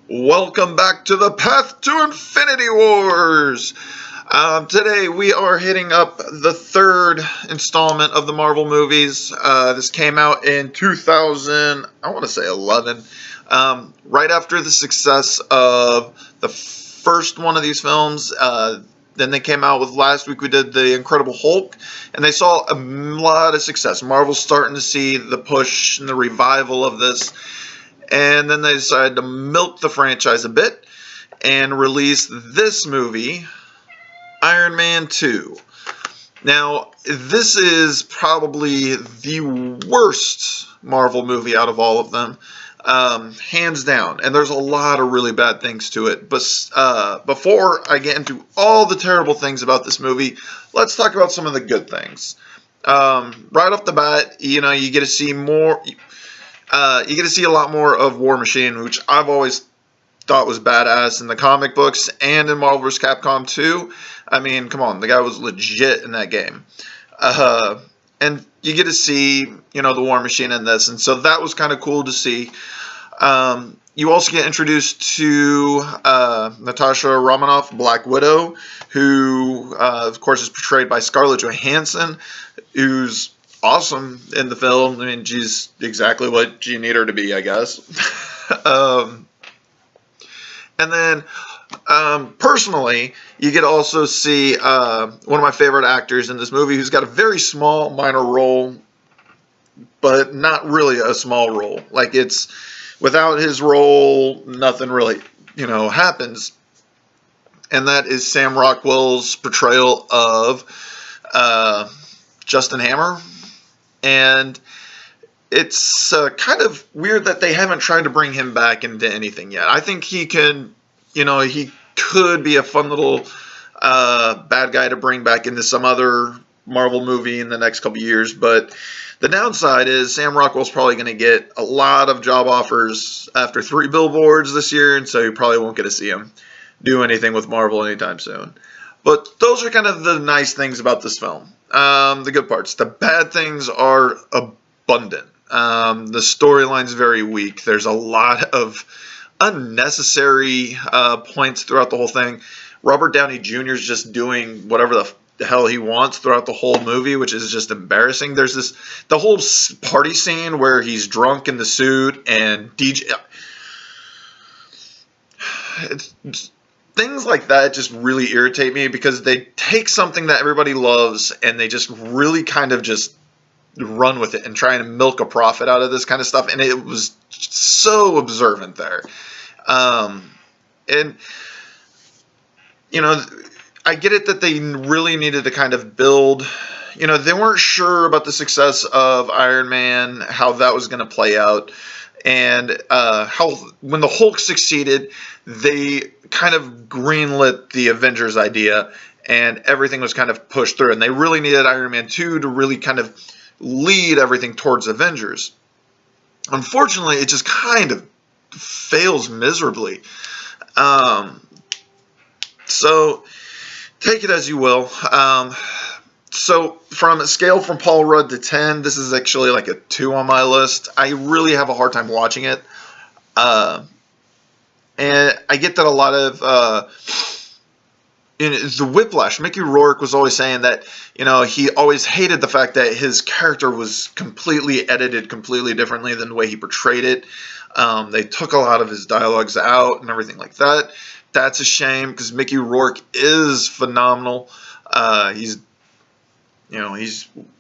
Welcome back to the Path to Infinity Wars! Today we are hitting up the third installment of the Marvel movies. This came out in 2000, I want to say 11, right after the success of the first one of these films. Then they came out with, last week we did the Incredible Hulk, and they saw a lot of success. Marvel's starting to see the push and the revival of this. And then they decided to milk the franchise a bit and release this movie, Iron Man 2. Now, this is probably the worst Marvel movie out of all of them, hands down. And there's a lot of really bad things to it. But before I get into all the terrible things about this movie, let's talk about some of the good things. Right off the bat, you get to see more. You get to see a lot more of War Machine, which I've always thought was badass in the comic books and in Marvel vs. Capcom 2. I mean, come on, the guy was legit in that game. And you get to see, the War Machine in this, and so that was kind of cool to see. You also get introduced to Natasha Romanoff, Black Widow, who, of course, is portrayed by Scarlett Johansson, who's awesome in the film. I mean, she's exactly what you need her to be, I guess. And then, personally, you get to also see one of my favorite actors in this movie who's got a very small, minor role, but not really a small role. Like, it's, without his role, nothing really, happens. And that is Sam Rockwell's portrayal of Justin Hammer. And it's kind of weird that they haven't tried to bring him back into anything yet. I think he can, he could be a fun little bad guy to bring back into some other Marvel movie in the next couple years. But the downside is Sam Rockwell's probably going to get a lot of job offers after 3 billboards this year, and so you probably won't get to see him do anything with Marvel anytime soon. But those are kind of the nice things about this film. The good parts. The bad things are abundant. The storyline's very weak. There's a lot of unnecessary points throughout the whole thing. Robert Downey Jr. is just doing whatever the hell he wants throughout the whole movie, which is just embarrassing. There's the whole party scene where he's drunk in the suit and DJ. Things like that just really irritate me because they take something that everybody loves and they just really kind of just run with it and try and milk a profit out of this kind of stuff. And it was so observant there. And, I get it that they really needed to kind of build, they weren't sure about the success of Iron Man, how that was going to play out. And how when the Hulk succeeded, they kind of greenlit the Avengers idea, and everything was kind of pushed through. And they really needed Iron Man 2 to really kind of lead everything towards Avengers. Unfortunately, it just kind of fails miserably. So take it as you will. So from a scale from Paul Rudd to 10, this is actually like a 2 on my list. I really have a hard time watching it. And I get that a lot of the whiplash. Mickey Rourke was always saying that, he always hated the fact that his character was completely edited completely differently than the way he portrayed it. They took a lot of his dialogues out and everything like that. That's a shame because Mickey Rourke is phenomenal. He's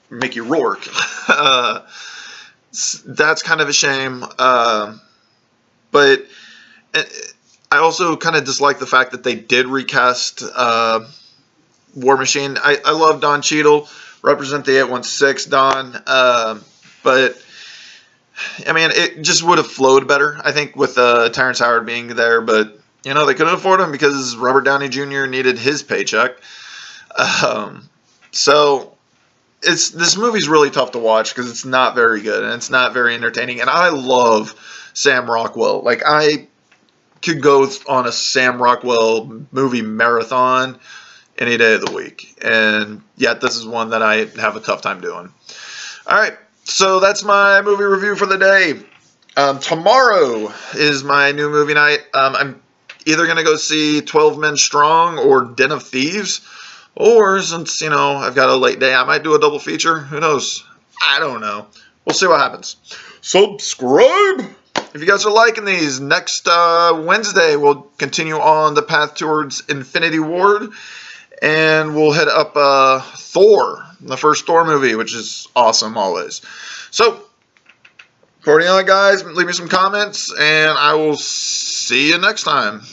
Mickey Rourke. That's kind of a shame. But I also kind of dislike the fact that they did recast War Machine. I love Don Cheadle, represent the 816 Don. But, I mean, it just would have flowed better, I think, with Terrence Howard being there. But, they couldn't afford him because Robert Downey Jr. needed his paycheck. So this movie's really tough to watch because it's not very good and it's not very entertaining. And I love Sam Rockwell. Like, I could go on a Sam Rockwell movie marathon any day of the week. And yet this is one that I have a tough time doing. All right, so that's my movie review for the day. Tomorrow is my new movie night. I'm either going to go see 12 Men Strong or Den of Thieves. Or since, I've got a late day, I might do a double feature. Who knows? I don't know. We'll see what happens. Subscribe! If you guys are liking these, next Wednesday we'll continue on the path towards Infinity Ward. And we'll hit up Thor, the first Thor movie, which is awesome always. So, according to that, guys, leave me some comments, and I will see you next time.